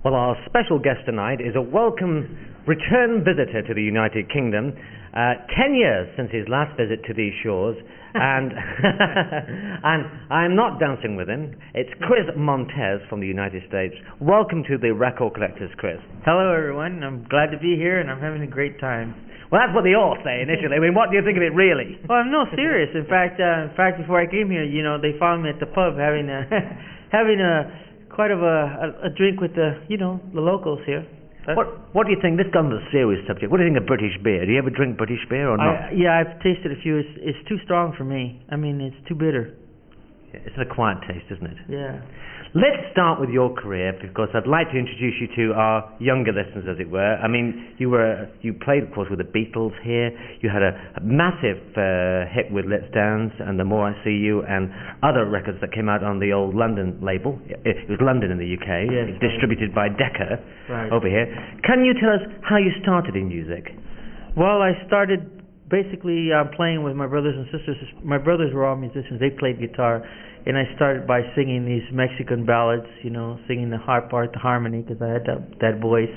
Well, our special guest tonight is a welcome return visitor to the United Kingdom. 10 years since his last visit to these shores, and and I'm not dancing with him. It's Chris Montez from the United States. Welcome to the Record Collectors, Chris. Hello, everyone. I'm glad to be here, and I'm having a great time. Well, that's what they all say initially. I mean, what do you think of it really? Well, I'm no serious. In fact, before I came here, they found me at the pub having a quite of a drink with the locals here. What do you think? This comes a serious subject. What do you think of British beer? Do you ever drink British beer or not? Yeah, I've tasted a few. It's too strong for me. I mean, it's too bitter. It's an acquired taste, isn't it? Yeah. Let's start with your career, because I'd like to introduce you to our younger listeners, as it were. I mean, you played, of course, with the Beatles here. You had a massive hit with Let's Dance and The More I See You and other records that came out on the old London label. It was London in the UK. Yes, distributed by Decca over here. Right. Can you tell us how you started in music? Well, I started basically playing with my brothers and sisters. My brothers were all musicians. They played guitar. And I started by singing these Mexican ballads, singing the harp part, the harmony, because I had that voice,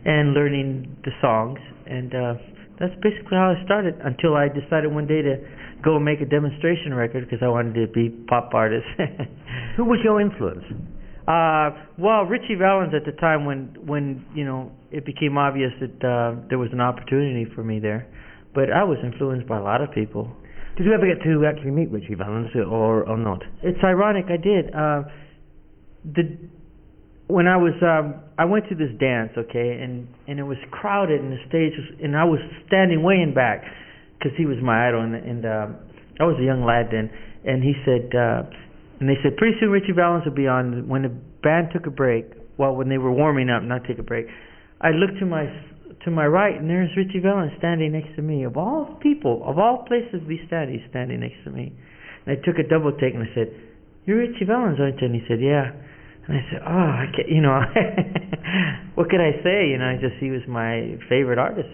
and learning the songs. And that's basically how I started, until I decided one day to go and make a demonstration record, because I wanted to be pop artist. Who was your influence? Well, Richie Valens at the time when it became obvious that there was an opportunity for me there. But I was influenced by a lot of people. Did you ever get to actually meet Richie Valens or not? It's ironic, I did. When I was I went to this dance, okay, and it was crowded, and the stage was, and I was standing way in back because he was my idol, and I was a young lad then, and he said, and they said pretty soon Richie Valens would be on. When the band took a break, when they were warming up, not take a break, I looked to my right, and there's Richie Valens standing next to me. Of all people, of all places to be standing, he's standing next to me. And I took a double take, and I said, "You're Richie Valens, aren't you?" And he said, "Yeah." And I said, "Oh, I can't, what could I say? He was my favorite artist."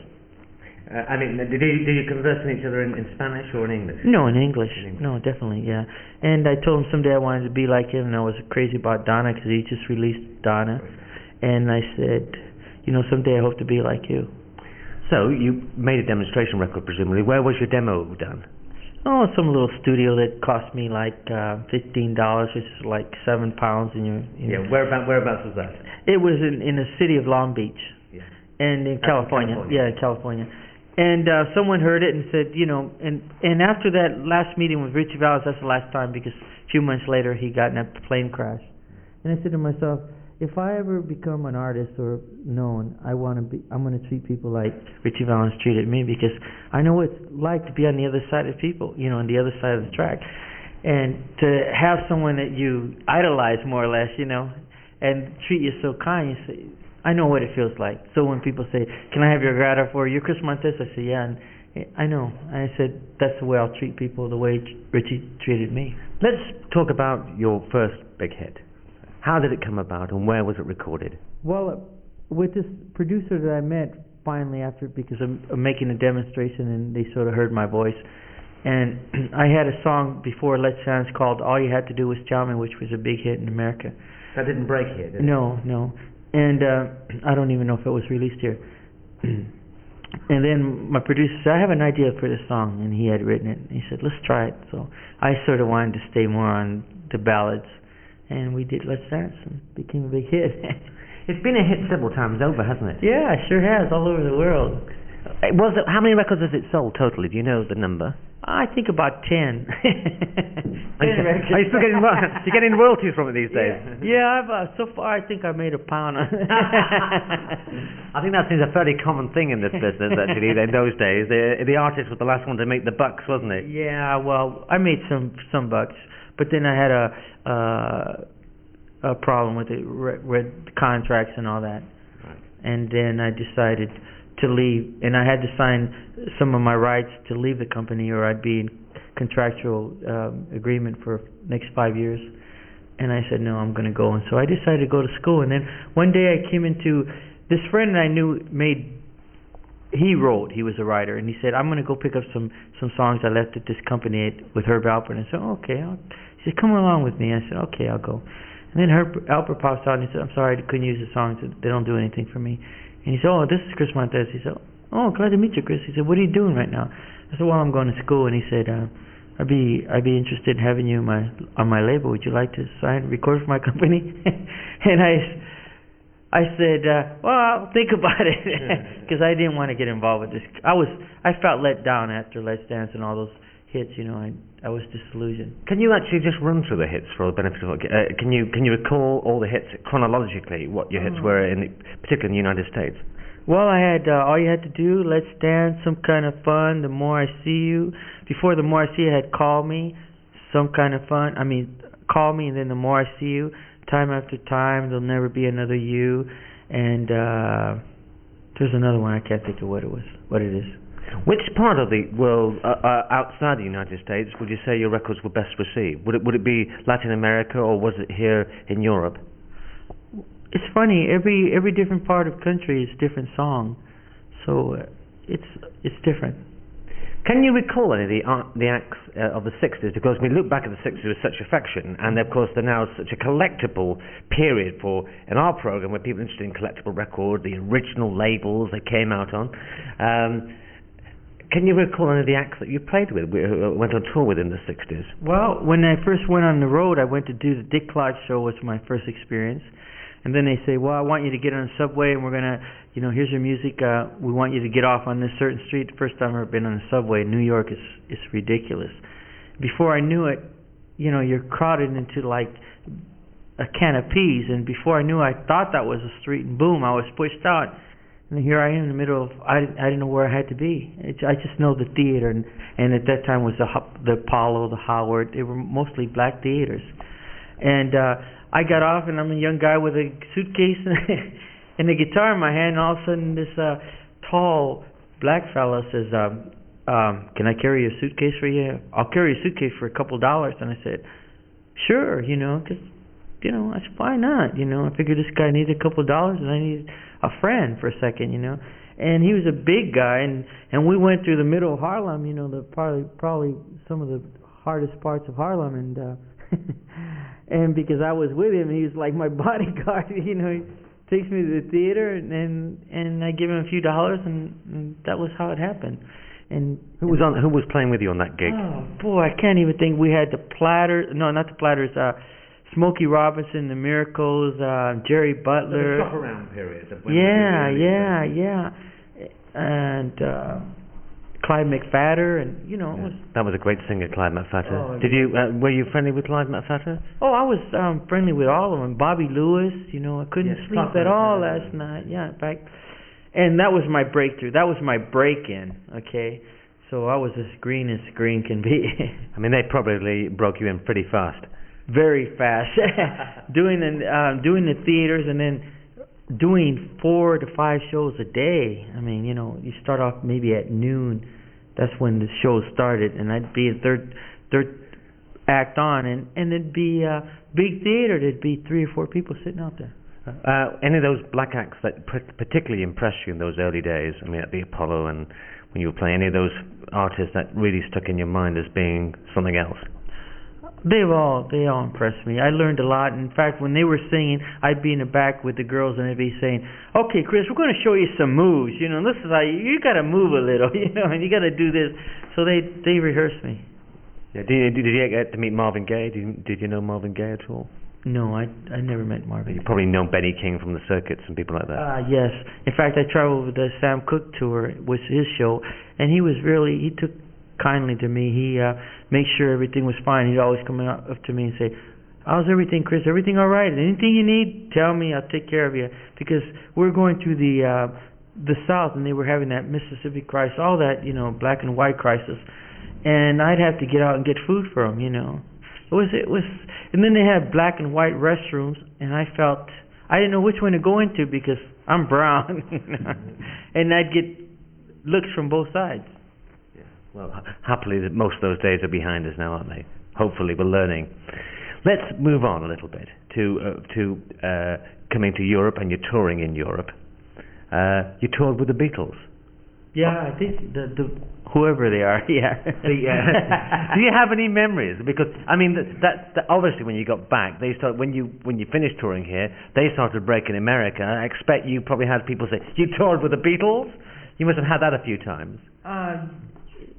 I mean, did you converse with each other in Spanish or in English? No, in English. No, definitely, yeah. And I told him someday I wanted to be like him, and I was crazy about Donna because he just released Donna. And I said, someday I hope to be like you. So you made a demonstration record, presumably. Where was your demo done? Oh, some little studio that cost me like $15, which is like £7 in your. Yeah. Whereabouts was that? It was in the city of Long Beach. Yeah. And in California. Yeah, in California. And someone heard it and said, and after that last meeting with Richie Valens, that's the last time, because a few months later he got in a plane crash. And I said to myself, if I ever become an artist or known, I'm going to treat people like Richie Valens treated me, because I know what it's like to be on the other side of people, on the other side of the track, and to have someone that you idolize more or less, and treat you so kind. You say, I know what it feels like. So when people say, "Can I have your autograph for you, Chris Montez?" I say, "Yeah." And I know. I said, that's the way I'll treat people, the way Richie treated me. Let's talk about your first big hit. How did it come about, and where was it recorded? Well, with this producer that I met finally because I'm making a demonstration, and they sort of heard my voice. And I had a song before Let's Dance called "All You Had to Do Was Tell Me," which was a big hit in America. That didn't break here, did it? No. And I don't even know if it was released here. And then my producer said, "I have an idea for this song," and he had written it. And he said, "Let's try it." So I sort of wanted to stay more on the ballads. And we did Let's Dance, and it became a big hit. It's been a hit several times over, hasn't it? Yeah, it sure has, all over the world. How many records has it sold totally? Do you know the number? I think about 10. 10 records. Are you still getting royalties from it these days? Yeah, so far I think I made £1 on it. I think that seems a fairly common thing in this business, actually, in those days. The artist was the last one to make the bucks, wasn't it? Yeah, well, I made some bucks. But then I had a problem with the contracts and all that. Right. And then I decided to leave, and I had to sign some of my rights to leave the company, or I'd be in contractual agreement for next 5 years. And I said, no, I'm going to go. And so I decided to go to school. And then one day I came into this friend that I knew he was a writer, and he said, I'm going to go pick up some songs I left at this company with Herb Alpert. And I said, okay. He said, come along with me. I said, okay, I'll go. And then Albert pops out and he said, "I'm sorry, I couldn't use the song. They don't do anything for me." And he said, "Oh, this is Chris Montez." He said, "Oh, glad to meet you, Chris." He said, "What are you doing right now?" I said, "Well, I'm going to school." And he said, I'd be interested in having you on my label. Would you like to record for my company?" And I said, "Well, I'll think about it," because I didn't want to get involved with this. I felt let down after Let's Dance and all those hits. I was disillusioned. Can you actually just run through the hits for the benefit of can you recall all the hits chronologically? What your hits were particularly in the United States? Well, I had All You Had to Do, Let's Dance, Some Kind of Fun, The More I See You. Before The More I See You, I had Call Me, Some Kind of Fun. Call Me, and then The More I See You, Time After Time, There'll Never Be Another You, and there's another one. I can't think of what it is. Which part of the world outside the United States would you say your records were best received? Would it be Latin America, or was it here in Europe? It's funny. Every different part of the country is a different song, so it's different. Can you recall any of the acts of the 60s? Because we look back at the 60s with such affection, and of course they're now such a collectible period in our program, where people are interested in collectible records, the original labels they came out on. Can you recall any of the acts that you played with, went on tour with in the 60s? Well, when I first went on the road, I went to do the Dick Clark show, was my first experience. And then they say, "Well, I want you to get on the subway, and we're going to, here's your music. We want you to get off on this certain street." The first time I've ever been on a subway in New York is ridiculous. Before I knew it, you're crowded into like a can of peas. And before I knew, I thought that was a street, and boom, I was pushed out. And here I am in the middle of, I didn't know where I had to be. I just know the theater, and at that time was the Apollo, the Howard. They were mostly black theaters. And I got off, and I'm a young guy with a suitcase and a guitar in my hand, and all of a sudden this tall black fella says, "Can I carry your suitcase for you? I'll carry your suitcase for $2." And I said, "Sure, because I said, why not? I figured this guy needed $2, and I needed a friend for a second, And he was a big guy, and we went through the middle of Harlem, the probably some of the hardest parts of Harlem, and and because I was with him, he was like my bodyguard. He takes me to the theater, and I give him a few dollars, and that was how it happened. And who was playing with you on that gig? Oh boy, I can't even think. We had the Platters. No, not the Platters. Smokey Robinson, the Miracles, Jerry Butler. The shop around period. Yeah, and Clyde McPhatter, and that was a great singer, Clyde McPhatter. Oh, were you friendly with Clyde McPhatter? Oh, I was friendly with all of them. Bobby Lewis, I couldn't sleep at all last night. Yeah, in fact, and that was my breakthrough. That was my break-in. Okay, so I was as green can be. They probably broke you in pretty fast. Very fast. doing the theaters, and then doing 4 to 5 shows a day. You start off maybe at noon. That's when the show started, and I'd be a third act on, and it'd be a big theater. There'd be 3 or 4 people sitting out there. Any of those black acts that particularly impressed you in those early days? At the Apollo, and when you were playing, any of those artists that really stuck in your mind as being something else? They all impressed me. I learned a lot. In fact, when they were singing, I'd be in the back with the girls, and they'd be saying, "Okay, Chris, we're going to show you some moves. This is how you got to move a little, and you got to do this." So they rehearsed me. Yeah. Did you get to meet Marvin Gaye? Did you know Marvin Gaye at all? No, I never met Marvin. You probably know Benny King from the circuits and people like that. Yes. In fact, I traveled with the Sam Cooke tour, was his show, and he took kindly to me. He made sure everything was fine. He'd always come up to me and say, "How's everything, Chris? Everything all right? Anything you need, tell me. I'll take care of you." Because we're going through the South, and they were having that Mississippi crisis, all that black and white crisis, and I'd have to get out and get food for them. It was, and then they had black and white restrooms, and I didn't know which one to go into because I'm brown, and I'd get looks from both sides. Well, happily, most of those days are behind us now, aren't they? Hopefully, we're learning. Let's move on a little bit to coming to Europe, and you're touring in Europe. You toured with the Beatles. Yeah, I think the whoever they are, yeah. Do you have any memories? Because I mean, that obviously when you got back, when you finished touring here, they started breaking America. I expect you probably had people say, "You toured with the Beatles." You must have had that a few times.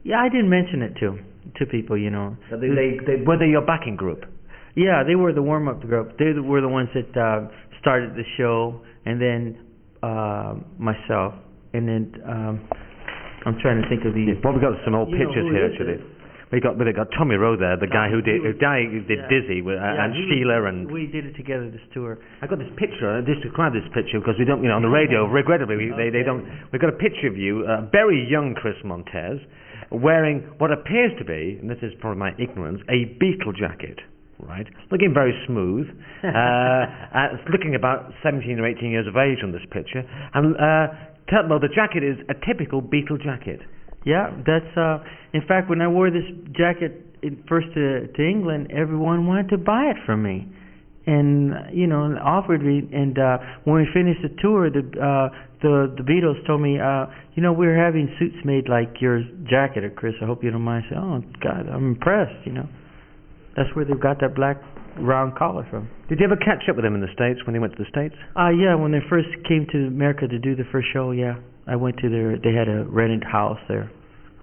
Yeah, I didn't mention it to people, you know. So were they your backing group? Yeah, they were the warm-up group. They were the ones that started the show, and then myself, and then I'm trying to think of these. Well, we got some old pictures here actually. We got Tommy Rowe there, the guy who did Dizzy, and Sheila, and we did it together this tour. I got this picture. Just describe this picture because we don't, on the radio. Regrettably, they don't. We got a picture of you, very young Chris Montez, wearing what appears to be, and this is probably my ignorance, a Beatle jacket. Right, looking very smooth, looking about 17 or 18 years of age on this picture, and the jacket is a typical Beatle jacket. Yeah, that's in fact, when I wore this jacket first to England, everyone wanted to buy it from me, and offered me. And when we finished the tour, the Beatles told me, we're having suits made like your jacket, Chris. I hope you don't mind. I said, oh God, I'm impressed. That's where they got that black round collar from. Did you ever catch up with them in the States when they went to the States? Yeah, when they first came to America to do the first show, yeah. I went to they had a rented house there.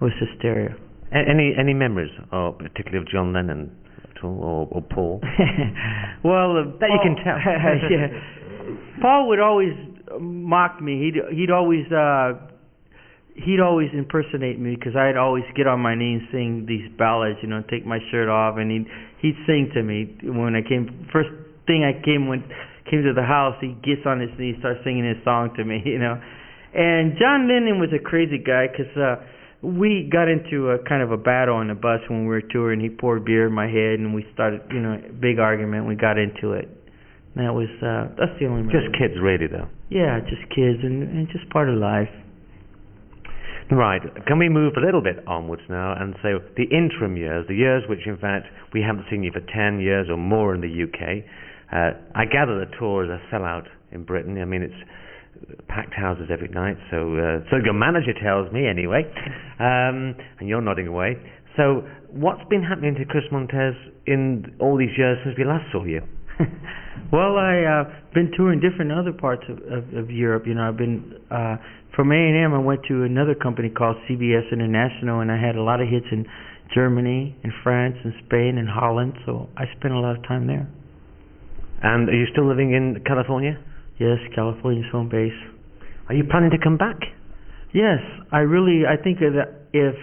It was hysteria. Any memories, particularly of John Lennon at all, or Paul? Well, that Paul, you can tell. Yeah. Paul would always mock me. He'd always impersonate me because I'd always get on my knees and sing these ballads, take my shirt off, and he'd sing to me when I came. First thing I came to the house, he gets on his knees, starts singing his song to me, And John Lennon was a crazy guy because we got into a kind of a battle on the bus when we were touring. He poured beer in my head, and we started, a big argument. We got into it. And that's the only. Just kids, really, though. Yeah, just kids, and just part of life. Right. Can we move a little bit onwards now and say the interim years, the years which in fact we haven't seen you for 10 years or more in the UK. I gather the tour is a sellout in Britain. I mean, it's packed houses every night, so your manager tells me anyway, and you're nodding away. So what's been happening to Chris Montez in all these years since we last saw you? Well, I've been touring different other parts of Europe. I've been from A&M. I went to another company called CBS International, and I had a lot of hits in Germany, and France, and Spain, and Holland. So I spent a lot of time there. And are you still living in California? Yes, California's home base. Are you planning to come back? Yes, I think that if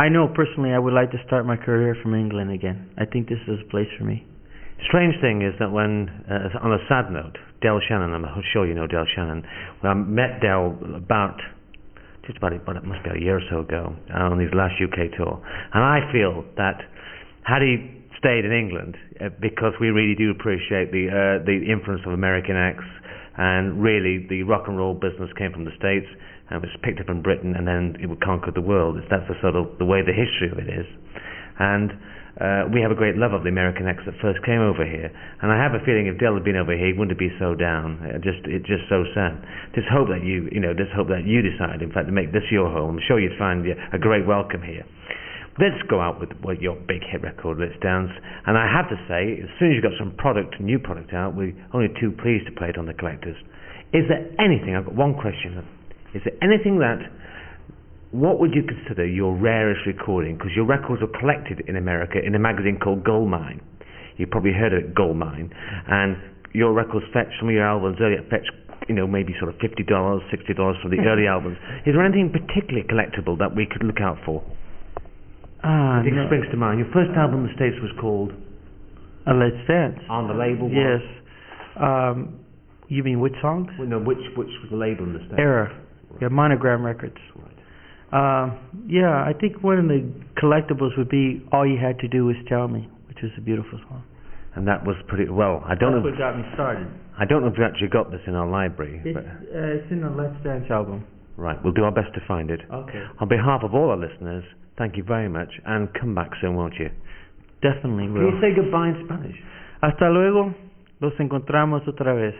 I know personally, I would like to start my career from England again. I think this is a place for me. Strange thing is that when, on a sad note, Del Shannon, I'm sure you know Del Shannon, when I met Del it must be a year or so ago, on his last UK tour, and I feel that had he stayed in England, because we really do appreciate the influence of American acts, and really the rock and roll business came from the States, and was picked up in Britain, and then it conquered the world. That's the sort of the way the history of it is, and we have a great love of the American acts that first came over here, and I have a feeling if Del had been over here, he wouldn't be so down. It's just so sad. Just hope that you decide, in fact, to make this your home. I'm sure you'd find a great welcome here. Let's go out with your big hit record, Let's Dance. And I have to say, as soon as you've got some new product out, we're only too pleased to play it on the Collectors. Is there anything? I've got one question. Is there anything what would you consider your rarest recording? Because your records were collected in America in a magazine called Goldmine. You've probably heard of it, Goldmine. And your records fetched, some of your albums earlier fetched, maybe sort of $50, $60 for the early albums. Is there anything particularly collectible that we could look out for? Anything springs to mind. Your first album in the States was called Let's Dance. On the label? Yes. You mean which songs? Well, no, which was the label in the States? Era. Yeah, Monogram Records. Right. Yeah, I think one of the collectibles would be All You Had to Do Was Tell Me, which was a beautiful song. And that was pretty well. That's what got me started. I don't know if we actually got this in our library. It's in the Let's Dance album. Right, we'll do our best to find it. Okay. On behalf of all our listeners, thank you very much, and come back soon, won't you? Definitely will. Can you say goodbye in Spanish? Hasta luego, los encontramos otra vez.